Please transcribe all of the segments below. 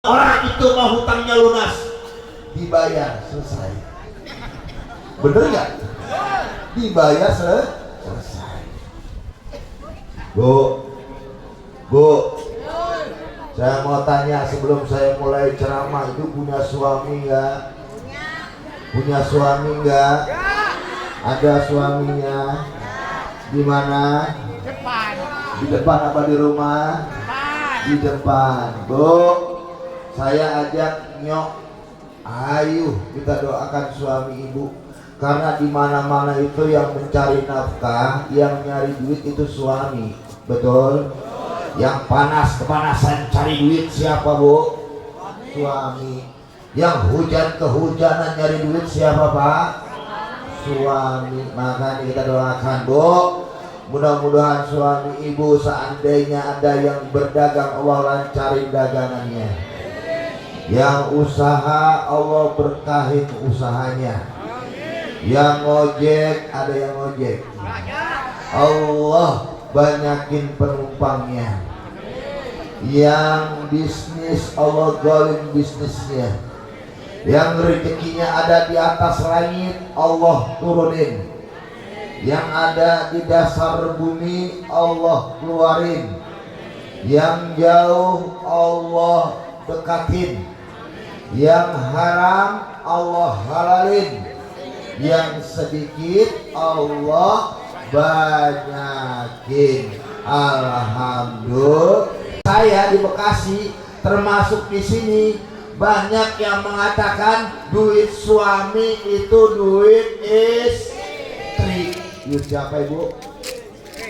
Orang itu mau hutangnya lunas, dibayar selesai. Bener nggak? Dibayar selesai. Bu, saya mau tanya sebelum saya mulai ceramah, itu punya suami nggak? Punya suami nggak? Ada suaminya? Di mana? Di depan apa di rumah? Di depan. Bu, saya ajak nyok, ayo kita doakan suami ibu, karena di mana-mana itu yang mencari nafkah, yang nyari duit itu suami, betul? Yang kepanasan cari duit siapa bu? Suami. Yang hujan kehujanan nyari duit siapa pak? Suami. Makanya kita doakan bu, mudah-mudahan suami ibu seandainya ada yang berdagang, Allah lancarin dagangannya. Yang usaha Allah berkahin usahanya. Yang ngojek ada yang ngojek, Allah banyakin penumpangnya. Yang bisnis Allah golin bisnisnya. Yang rezekinya ada di atas langit Allah turunin. Yang ada di dasar bumi Allah keluarin. Yang jauh Allah dekatin. Yang haram Allah halalin. Yang sedikit Allah banyakin. Alhamdulillah. Saya di Bekasi termasuk di sini, banyak yang mengatakan duit suami itu duit istri. Duit siapa ibu?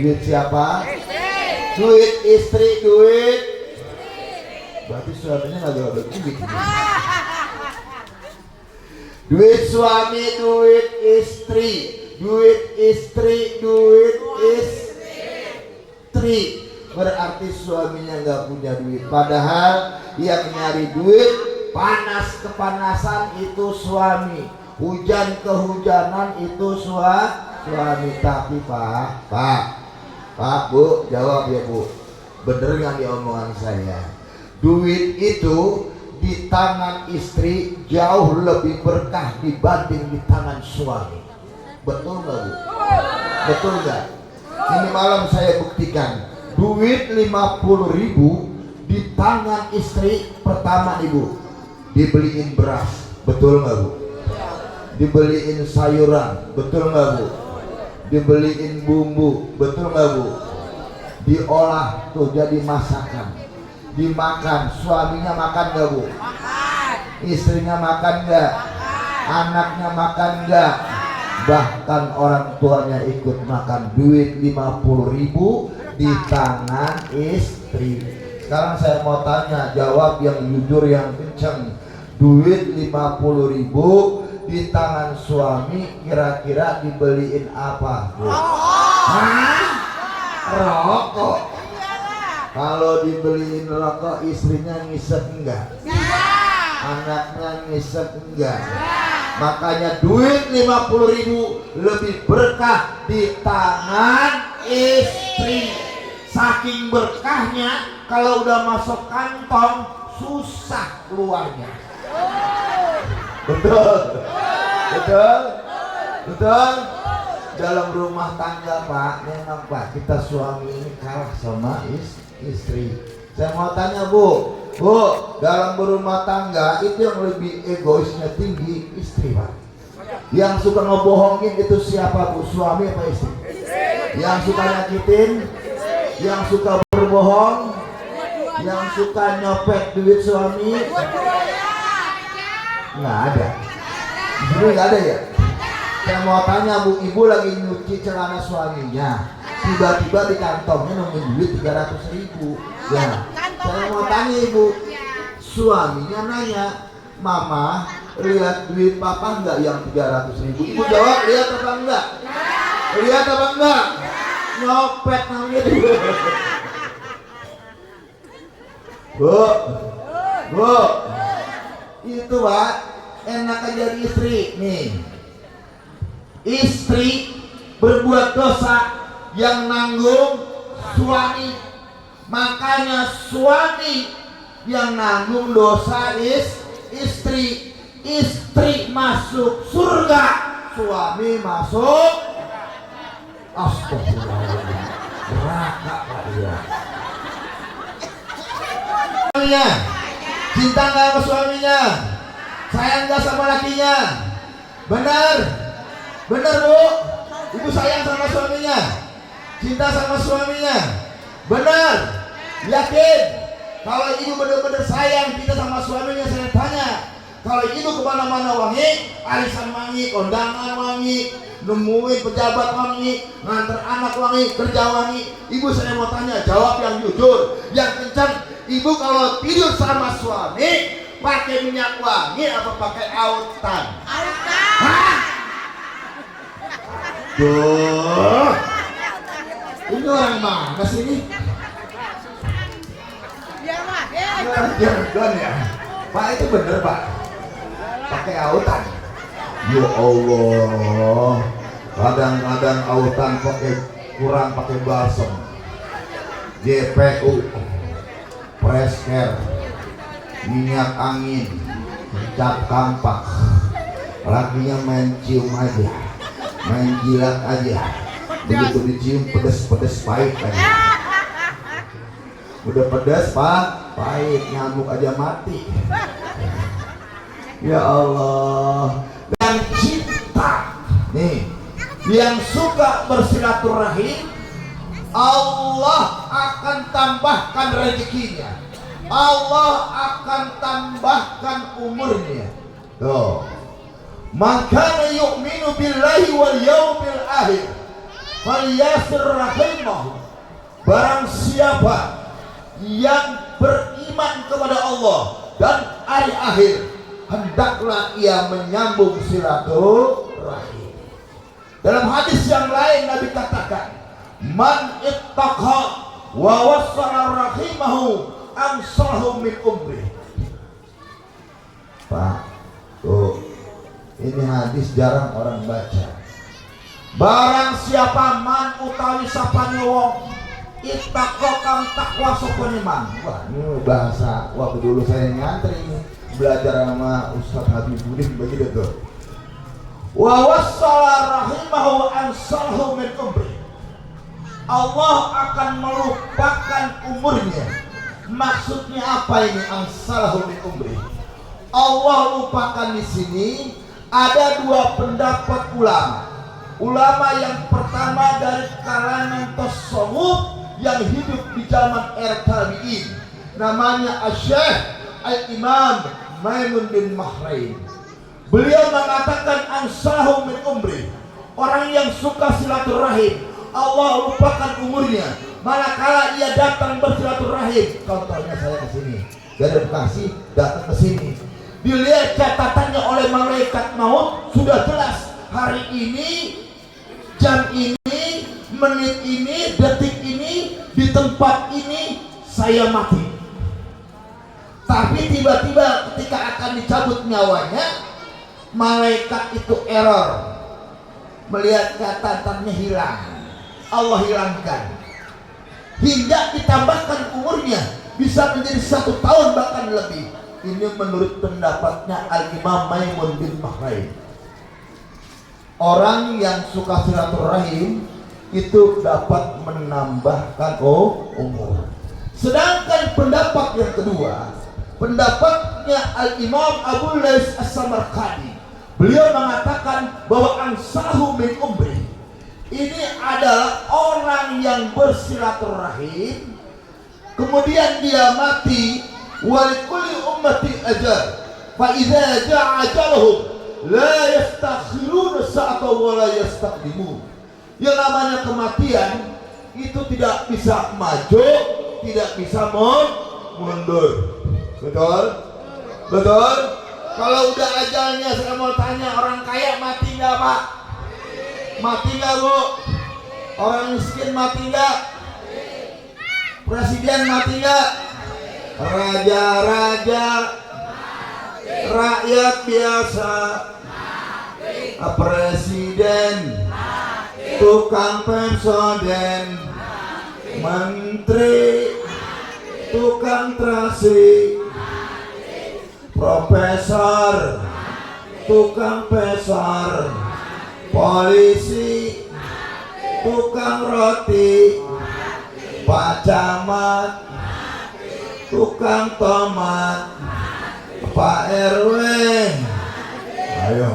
Duit siapa? Duit istri, duit. Berarti suaminya nggak ada duit. Duit suami, duit istri, duit istri, duit istri. Berarti suaminya nggak punya duit. Padahal yang nyari duit, panas kepanasan itu suami, hujan kehujanan itu suami. Tapi Pak, Bu, jawab ya Bu. Bener nggak di omongan saya? Duit itu di tangan istri jauh lebih berkah dibanding di tangan suami. Betul nggak Bu? Betul nggak? Ini malam saya buktikan. Duit 50.000 di tangan istri, pertama ibu dibeliin beras, betul nggak Bu? Dibeliin sayuran, betul nggak Bu? Dibeliin bumbu, betul nggak Bu? Diolah tuh jadi masakan, dimakan. Suaminya makan nggak Bu? Makan. Istrinya makan nggak? Anaknya makan nggak? Bahkan orang tuanya ikut makan. Duit 50.000 di tangan istri. Sekarang saya mau tanya, jawab yang jujur, yang kenceng. Duit 50.000 di tangan suami, kira-kira dibeliin apa Bu? Hah? Rokok. Kalau dibeliin rokok, istrinya ngisep enggak? Anaknya ngisep enggak? Makanya duit 50.000 lebih berkah di tangan istri. Saking berkahnya, kalau udah masuk kantong susah keluarnya. Betul? Dalam rumah tangga Pak, memang Pak, kita suami ini kalah sama istri. Saya mau tanya Bu, dalam berumah tangga itu yang lebih egoisnya tinggi istri Pak. Yang suka ngebohongin itu siapa Bu? Suami apa istri? Yang suka nyakitin, yang suka berbohong, yang suka nyopet duit suami, nggak ada. Jadi nggak ada ya? Saya mau tanya Bu, ibu lagi nyuci celana suaminya, tiba-tiba di kantongnya nemuin duit 300.000. Ya, saya mau tanya ibu, suaminya nanya, Mama lihat duit papa nggak yang 300.000? Ibu jawab, lihat apa enggak? Lihat apa enggak? Nyopet namanya. Bu, itu Pak, enak aja jadi istri nih. Istri berbuat dosa, yang nanggung suami. Makanya suami yang nanggung dosa istri. Istri masuk surga, suami masuk astagfirullahaladzim, neraka dia. Suaminya cinta nggak sama suaminya, sayang nggak sama lakinya? Benar bu, ibu sayang sama suaminya, cinta sama suaminya? Benar, yakin? Kalau ibu benar-benar sayang cinta sama suaminya, saya tanya, kalau ibu kemana-mana wangi, arisan wangi, kondangan wangi, nemuin pejabat wangi, nganter anak wangi, kerja wangi, ibu saya mau tanya, jawab yang jujur, yang kencang. Ibu kalau tidur sama suami pakai minyak wangi apa pakai autan? Autan. Tuh, ini orang mana sih ini? Jargon ya, Pak, itu bener Pak, pakai autan. Ya Allah, kadang-kadang autan kurang pakai balsem, GPU, presker, minyak angin, cat kampak, lakinya main cium aja, main jilat aja, begitu dicium pedes-pedes pahit aja. Udah pedes Pak, pahit, nyamuk aja mati. Ya Allah. Dan cinta nih, yang suka bersilaturahim, Allah akan tambahkan rezekinya, Allah akan tambahkan umurnya. Tuh, maka yu'minu billahi wal yaumil akhir falyasir rahimahu. Barang siapa yang beriman kepada Allah dan hari akhir, hendaklah ia menyambung silaturahim. Dalam hadis yang lain Nabi katakan, man ittaqa wa wassala rahimahu amsahu min umri. Pak, tuh, ini hadis jarang orang baca. Barang siapa man utawi sapane wong ittaqa kang takwa sopane man. Wah, ini bahasa waktu dulu saya ngantri ini, belajar sama Ustaz Habibuddin begitu tuh. Wa wassala rahimahu amsahu min umri. Allah akan melupakan umurnya. Maksudnya apa ini amsalahu min umri? Allah lupakan di sini ada dua pendapat ulama. Ulama yang pertama dari kalangan tasawuf yang hidup di zaman era tabi'in, namanya Asy-Syaikh Al-Imam Maimun bin Mahrain. Beliau mengatakan amsalahu min umri. Orang yang suka silaturahim, Allah lupakan umurnya manakala ia datang bersilaturahim. Contohnya saya ke sini dari Bekasi datang ke sini, dilihat catatannya oleh malaikat maut, sudah jelas hari ini, jam ini, menit ini, detik ini, di tempat ini saya mati. Tapi tiba-tiba ketika akan dicabut nyawanya, malaikat itu error, melihat catatannya hilang, Allah hilangkan, hingga ditambahkan umurnya bisa menjadi 1 tahun bahkan lebih. Ini menurut pendapatnya Al-Imam Maimun bin Mahrain. Orang yang suka silaturahim itu dapat menambahkan umur. Sedangkan pendapat yang kedua, pendapatnya Al-Imam Abu Lais As-Samarqandi, beliau mengatakan bahwa amsahu min umri ini adalah orang yang bersilaturahim kemudian dia mati, walikulli ummati ajal, fa idza ja'a ajaluhum la yastakhiruna sa'ata wa la yastaqdimun. Yang namanya kematian itu tidak bisa maju, tidak bisa mundur. Betul? Betul? Kalau udah ajalnya, saya mau tanya, orang kaya mati nggak Pak? Mati nggak Bu? Orang miskin mati nggak? Presiden mati nggak? Raja-raja, rakyat biasa, presiden, tukang pensiun, menteri, tukang terasi, profesor, tukang pesar, polisi, tukang roti, Pak Camat, tukang tomat, Pak RW, ayo,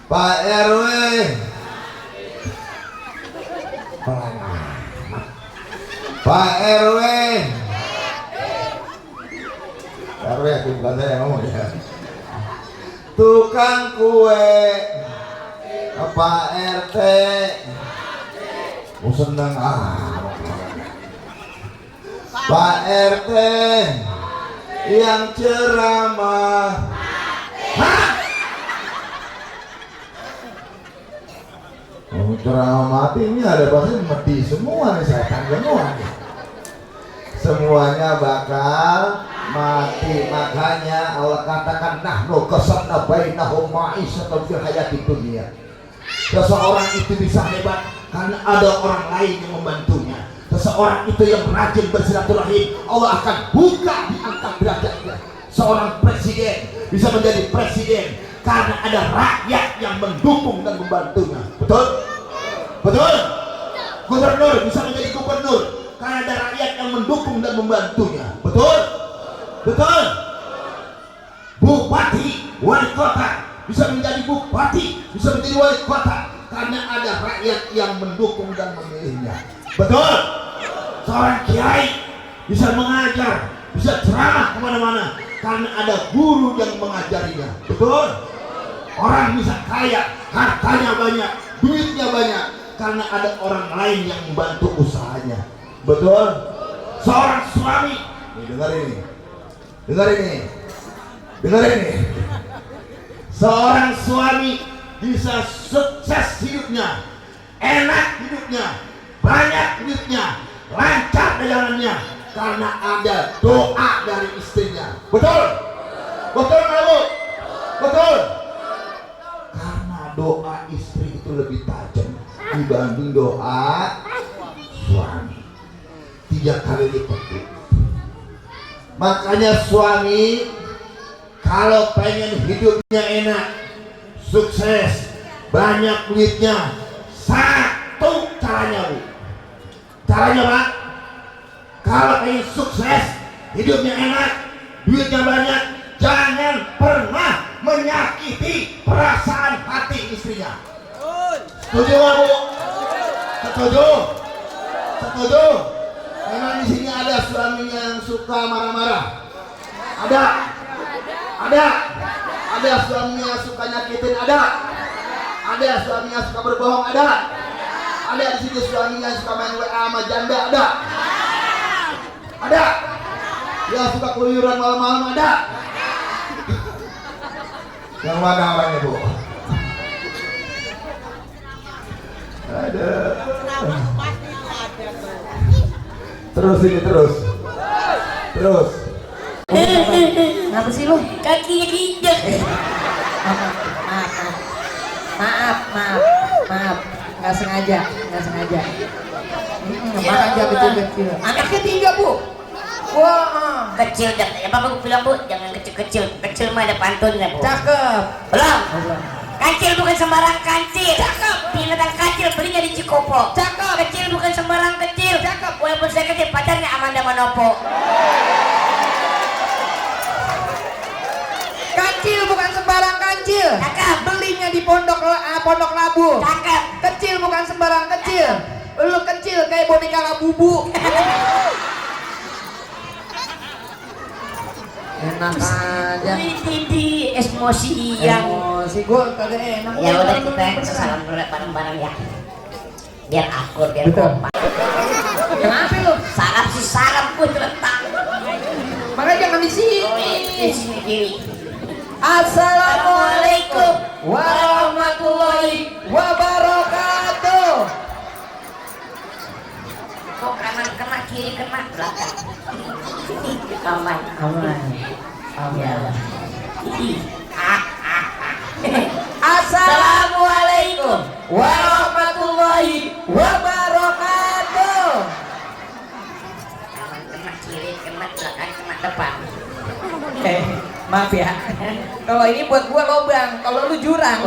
Pak RW, Pak RW, RW aku bukan saya yang ngomong ya. Tukang kue, Pak RT, seneng Pak RT yang ceramah. Ceramah mati ini ada pasti mati semua nih, setan semua nih. Semuanya bakal mati. Makanya Allah katakan nahnu qasamna bainahum ma'isatan fil hayatid dunya. Seseorang itu bisa hebat karena ada orang lain yang membantunya. Seseorang itu yang rajin bersilaturahim, Allah akan buka diangkat derajatnya. Seorang presiden bisa menjadi presiden karena ada rakyat yang mendukung dan membantunya. Betul? Betul? Gubernur bisa menjadi gubernur karena ada rakyat yang mendukung dan membantunya. Betul? Betul? Bupati, wali kota bisa menjadi bupati, bisa menjadi wali kota karena ada rakyat yang mendukung dan memilihnya. Betul? Seorang kiai bisa mengajar, bisa ceramah kemana-mana karena ada guru yang mengajarinya. Betul? Orang bisa kaya, hartanya banyak, duitnya banyak karena ada orang lain yang membantu usahanya. Betul? Seorang suami, dengar ini. Seorang suami bisa sukses hidupnya, enak hidupnya, banyak duitnya, lancar dagangannya karena ada doa dari istrinya. Betul? Betul nggak Bu? Betul? Karena doa istri itu lebih tajam dibanding doa suami. 3 kali lipat. Makanya suami kalau pengen hidupnya enak, sukses, banyak duitnya, satu caranya Bu. Caranya Pak, kalau pengen sukses, hidupnya enak, duitnya banyak, jangan pernah menyakiti perasaan hati istrinya. Setuju nggak Bu? Setuju? Setuju? Memang di sini ada suaminya yang suka marah-marah. Ada? Ada? Ada suaminya yang suka nyakitin? Ada? Ada suaminya yang suka berbohong? Ada? Ada di sini suaminya yang suka main WA sama janda? Ada? Ada? Yang suka keluyuran malam-malam? Ada? Yang mana orangnya Bu? Ada. Terus ini terus. Kenapa sih lu? Kakinya diinjek. Maaf. Nggak sengaja. Maaf aja kecil. Anaknya 3 Bu. Wah, kecil jangan. Apa aku bilang Bu? Jangan kecil. Kecil mah ada pantunnya Bu. Cakep. Belum. Kancil bukan sembarang kancil. Cakep. Binatang kancil belinya di Cikopo. Cakep. Kecil bukan sembarang kecil. Cakep. Walaupun saya kecil, pacarnya Amanda Manopo. Kancil bukan sembarang kancil. Cakep. Belinya di Pondok Labu. Cakep. Kecil bukan sembarang kecil. Lu kecil kayak boneka Labubu. Enak aja. Ini emosi yang. Emosi gua kagak enak. Ya udah kita salam dulu bareng-bareng ya. Biar akur, biar Betul. kompak. Kenapa lu? Salam sih salam pun terletak. Makanya jangan di sini. Oh, di sini kiri. Assalamualaikum warahmatullahi wabarakatuh. Kok kanan kena kiri kena belakang. Aman. Ya. Assalamualaikum warahmatullahi wabarakatuh. Tepat. Maaf ya. Kalau ini buat gua lobang, kalau lu jurang.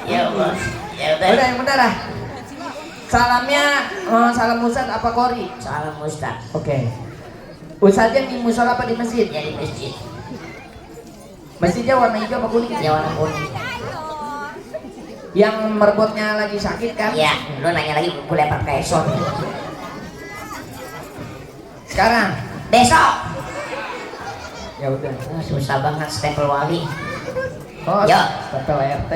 Ya Allah. Ya udah. Udah yang benar ah. Salamnya salam Ustaz apa Kori? Salam Ustaz. Oke. Ustaznya di musola apa di masjid? Ya di masjid. Masjidnya warna hijau apa kuning? Ya warna kuning. Yang merbotnya lagi sakit kan? Ya, lu nanya lagi gue lempar ke Eson. Sekarang Besok. ya udah. Susah banget stempel wali. Oh, Yo. stempel RT.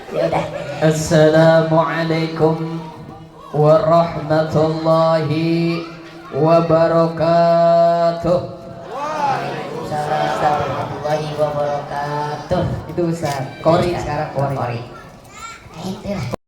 Ya udah. Assalamualaikum warahmatullahi wabarakatuh. Waalaikumsalam warahmatullahi wabarakatuh. Itu Ustaz. Kori sekarang Kori. Ente lah.